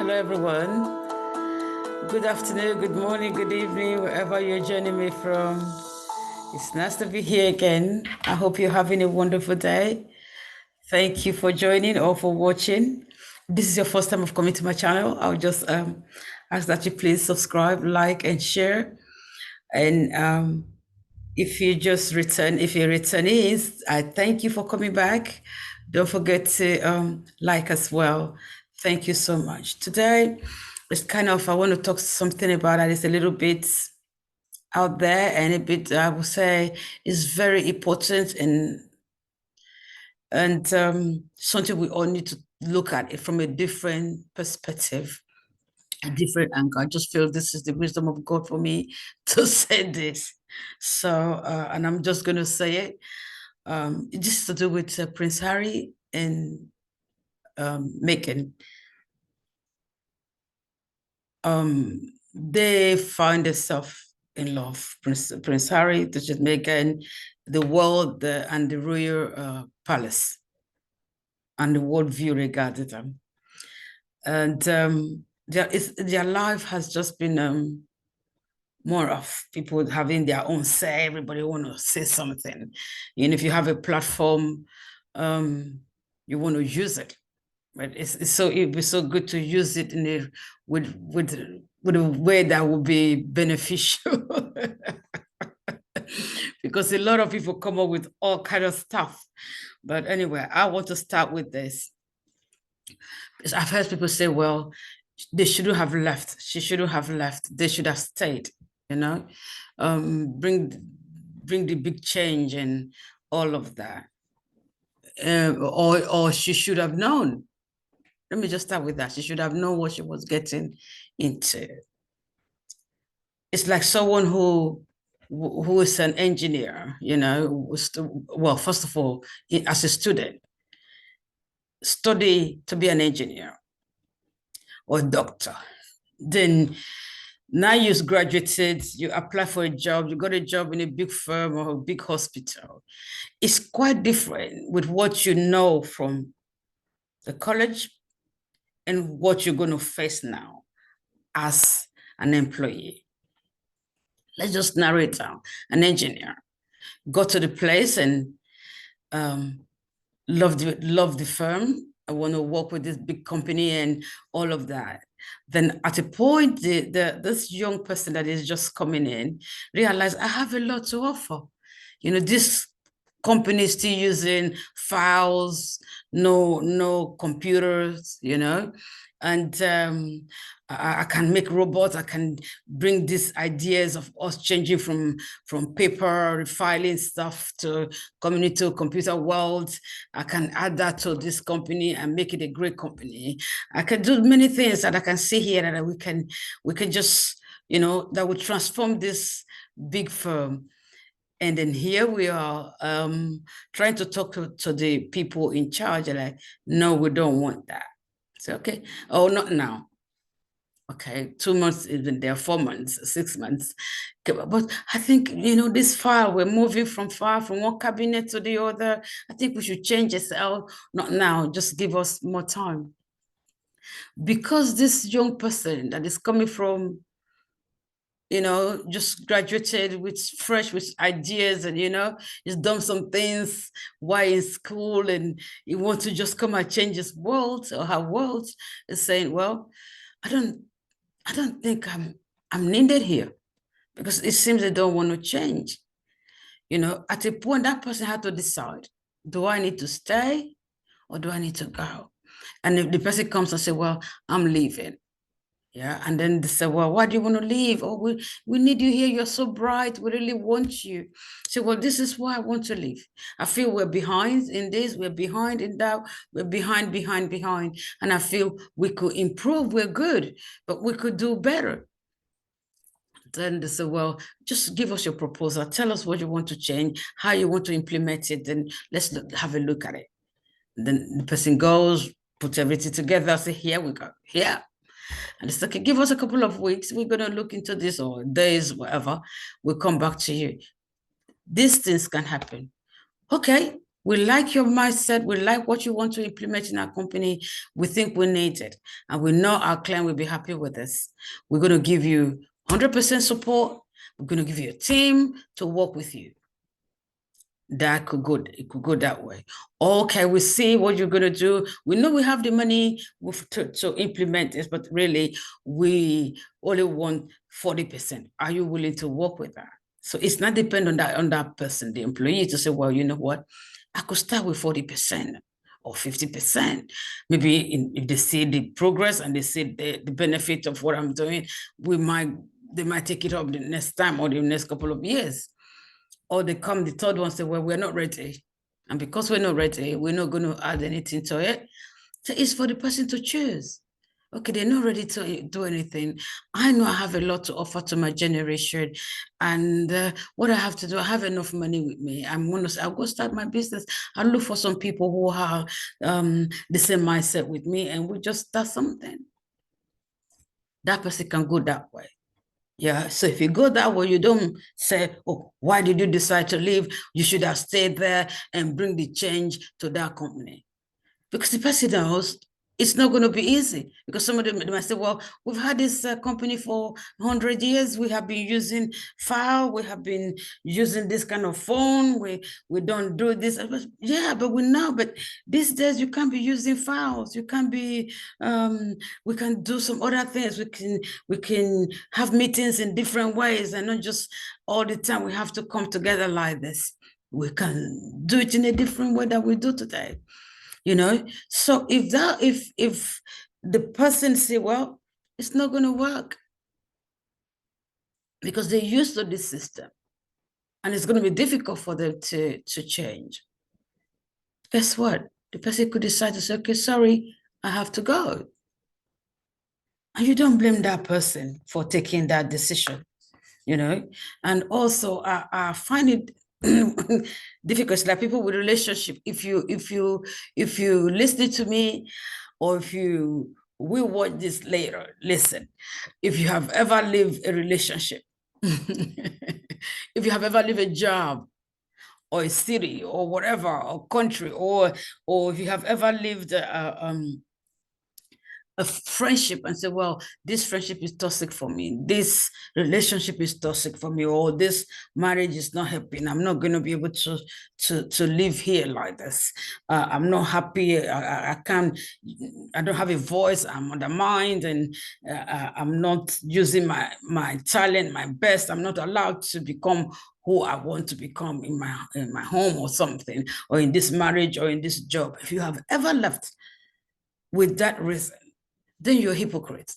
Hello, everyone. Good afternoon, good morning, good evening, wherever you're joining me from. It's nice to be here again. I hope you're having a wonderful day. Thank you for joining or for watching. If this is your first time of coming to my channel, I'll just ask that you please subscribe, like, and share. And if you're returnees, I thank you for coming back. Don't forget to like as well. Thank you so much. Today, I want to talk something about that is a little bit out there and a bit, I would say, is very important and something we all need to look at it from a different perspective, a different angle. I just feel this is the wisdom of God for me to say this. So, and I'm just going to say it. This is to do with Prince Harry and Meghan. They find themselves in love. Prince Harry, which is Meghan, the world and the royal palace, and the world view regarding them. And their life has just been more of people having their own say. Everybody want to say something. And if you have a platform, you want to use it. But it'd be so good to use it in with a way that would be beneficial. Because a lot of people come up with all kind of stuff. But anyway, I want to start with this. Because I've heard people say, well, they shouldn't have left. She shouldn't have left. They should have stayed, bring the big change and all of that. Or she should have known. Let me just start with that. She should have known what she was getting into. It's like someone who is an engineer, well, first of all, as a student, study to be an engineer or a doctor. Then now you've graduated, you apply for a job, you got a job in a big firm or a big hospital. It's quite different with what you know from the college and what you're going to face now as an employee. Let's just narrow it down. An engineer got to the place and love the firm. I want to work with this big company and all of that. Then at a point, this young person that is just coming in realize I have a lot to offer. This company is still using files, no computers, and I can make robots. I can bring these ideas of us changing from paper, filing stuff to coming into computer world. I can add that to this company and make it a great company. I can do many things that I can see here that we can just, that would transform this big firm. And then here we are trying to talk to the people in charge. And like, no, we don't want that. So, okay. Oh, not now. Okay, 2 months has been there, 4 months, 6 months. Okay, but I think, this file, we're moving from one cabinet to the other. I think we should change it. Oh, not now, just give us more time. Because this young person that is coming from, just graduated with ideas and, he's done some things while in school and he wants to just come and change his world or her world, is saying, well, I don't think I'm needed here because it seems they don't want to change. At a point, that person had to decide, do I need to stay or do I need to go? And if the person comes and say, well, I'm leaving. Yeah. And then they say, well, why do you want to leave? Oh, we need you here. You're so bright. We really want you. Say, well, this is why I want to leave. I feel we're behind in this. We're behind in that. We're behind. And I feel we could improve. We're good, but we could do better. Then they say, well, just give us your proposal. Tell us what you want to change, how you want to implement it. Then let's have a look at it. Then the person goes, puts everything together. Say, here we go. Here. And it's okay, give us a couple of weeks. We're going to look into this, or days, whatever. We'll come back to you. These things can happen. Okay, We like your mindset. We like what you want to implement in our company. We think we need it. And we know our client will be happy with this. We're going to give you 100% support. We're going to give you a team to work with you. That could go, it could go that way. Okay, we see what you're going to do. We know we have the money to implement this, but really we only want 40%. Are you willing to work with that? So it's not dependent on that person, the employee, to say, well, you know what, I could start with 40% or 50%. Maybe if they see the progress and they see the benefit of what I'm doing, they might take it up the next time or the next couple of years. Or they come the third one and say, well, we're not ready. And because we're not ready, we're not going to add anything to it. So it's for the person to choose. Okay, they're not ready to do anything. I know I have a lot to offer to my generation. And what I have to do, I have enough money with me. I'll go start my business. I'll look for some people who have the same mindset with me, and we just start something. That person can go that way. Yeah, so if you go that way, you don't say, oh, why did you decide to leave? You should have stayed there and bring the change to that company. Because the person knows it's not going to be easy. Because some of them might say, well, we've had this company for 100 years. We have been using file. We have been using this kind of phone. We don't do this. Yeah, but we know. But these days you can't be using files. You can't be. We can do some other things. We can have meetings in different ways, and not just all the time we have to come together like this. We can do it in a different way that we do today. So if the person say, well, it's not going to work because they're used to this system and it's going to be difficult for them to change, guess what, the person could decide to say, okay, sorry, I have to go. And you don't blame that person for taking that decision. And also I find it difficult, like people with relationship. If you listen to me, or if you will watch this later, listen, if you have ever lived a relationship, if you have ever lived a job or a city or whatever, or country, or if you have ever lived a friendship and say, well, this friendship is toxic for me, this relationship is toxic for me, or this marriage is not helping, I'm not going to be able to live here like this, I'm not happy, I can't, I don't have a voice, I'm undermined, and I'm not using my talent, my best, I'm not allowed to become who I want to become in my home or something, or in this marriage or in this job. If you have ever left with that reason, then you're a hypocrite.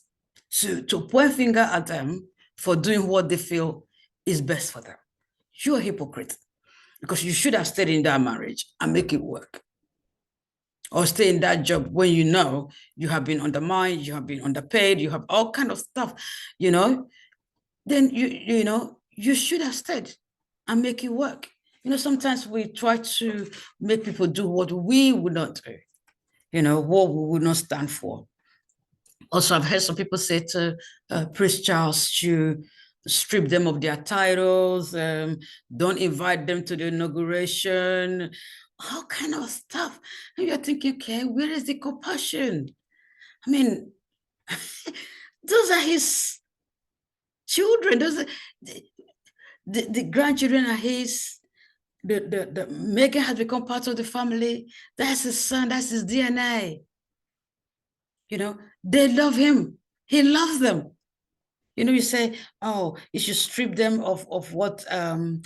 To point finger at them for doing what they feel is best for them. You're a hypocrite because you should have stayed in that marriage and make it work. Or stay in that job when you know you have been undermined, you have been underpaid, you have all kind of stuff, then you should have stayed and make it work. Sometimes we try to make people do what we would not do, what we would not stand for. Also, I've heard some people say to Prince Charles to strip them of their titles, don't invite them to the inauguration, all kind of stuff. And you're thinking, okay, where is the compassion? I mean, those are his children. Those are the grandchildren are his. The Meghan has become part of the family. That's his son. That's his DNA. They love him. He loves them. You say, oh, you should strip them of what the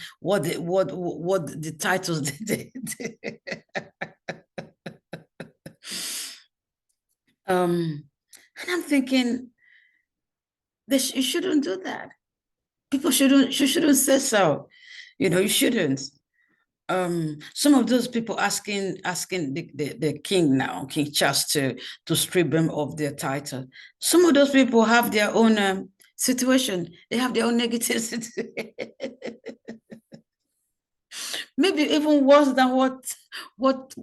titles did. And I'm thinking, you shouldn't do that. People shouldn't say so. You shouldn't. Some of those people asking the king now, King Charles, to strip them of their title. Some of those people have their own situation. They have their own negative situation. Maybe even worse than what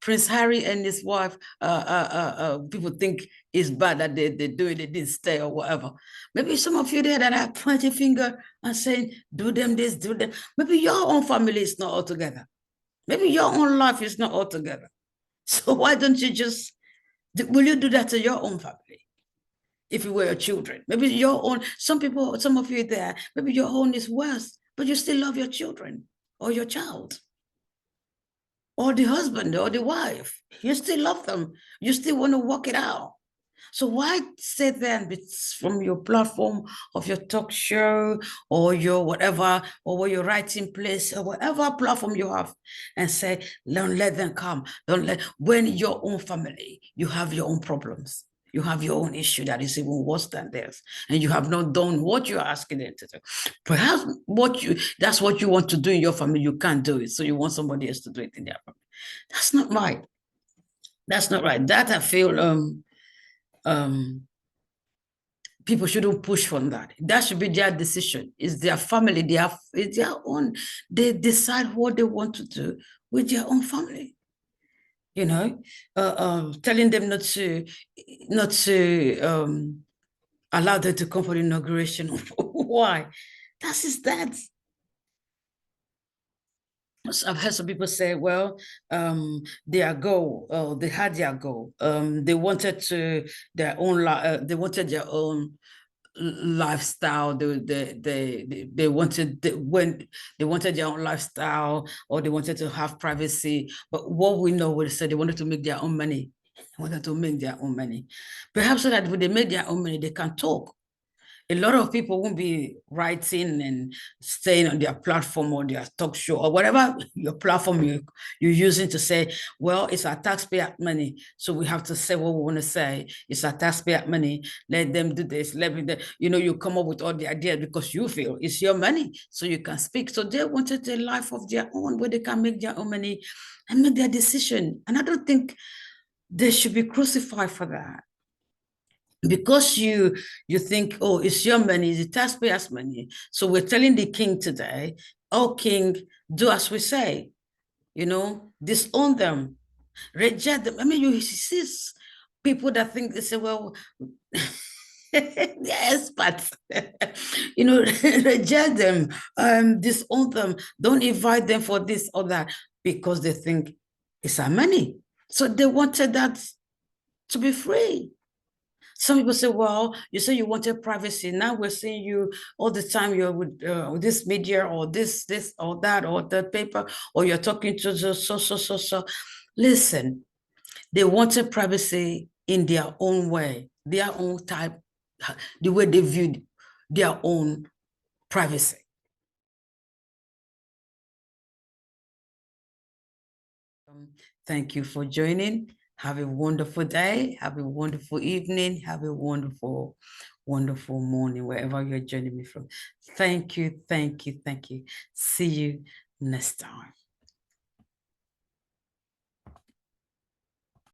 Prince Harry and his wife people think is bad that they do it, they didn't stay or whatever. Maybe some of you there that are pointing finger and saying, do them this, do them. Maybe your own family is not all together. Maybe your own life is not all together. So why don't you just, will you do that to your own family? If you were your children, maybe your own, some people, some of you there, maybe your own is worse, but you still love your children or your child or the husband or the wife. You still love them. You still want to work it out. So why sit there and from your platform of your talk show or your whatever, or your writing place or whatever platform you have, and say, don't let them come. Don't let, when your own family, you have your own problems. You have your own issue that is even worse than theirs, and you have not done what you're asking them to do. Perhaps that's what you want to do in your family, you can't do it, so you want somebody else to do it in their family. That's not right. That's not right. That I feel um people shouldn't push from that. That should be their decision. It's their family. It's their own. They decide what they want to do with their own family. You know, telling them not to allow them to come for the inauguration. Why? That's his dad. I've heard some people say, well, their goal, they had their goal. They wanted they wanted their own lifestyle. They wanted they wanted their own lifestyle, or they wanted to have privacy. But what we know, they said they wanted to make their own money. They wanted to make their own money, perhaps so that when they make their own money, they can talk. A lot of people won't be writing and staying on their platform or their talk show or whatever your platform you're using to say, well, it's our taxpayer money, so we have to say what we want to say. It's our taxpayer money. Let them do this. Let me, you come up with all the ideas because you feel it's your money, so you can speak. So they wanted a life of their own where they can make their own money and make their decision. And I don't think they should be crucified for that, because you think, oh, it's your money, it's the taxpayers' money. So we're telling the king today, oh king, do as we say, disown them, reject them. I mean, you see people that think, they say, well, they're experts, reject them, disown them, don't invite them for this or that, because they think it's our money. So they wanted that to be free. Some people say, well, you say you wanted privacy. Now we're seeing you all the time. You're with this media or this or that or that paper, or you're talking to the so. Listen, they wanted privacy in their own way, their own type, the way they viewed their own privacy. Thank you for joining. Have a wonderful day. Have a wonderful evening. Have a wonderful, wonderful morning, wherever you're joining me from. Thank you. Thank you. Thank you. See you next time.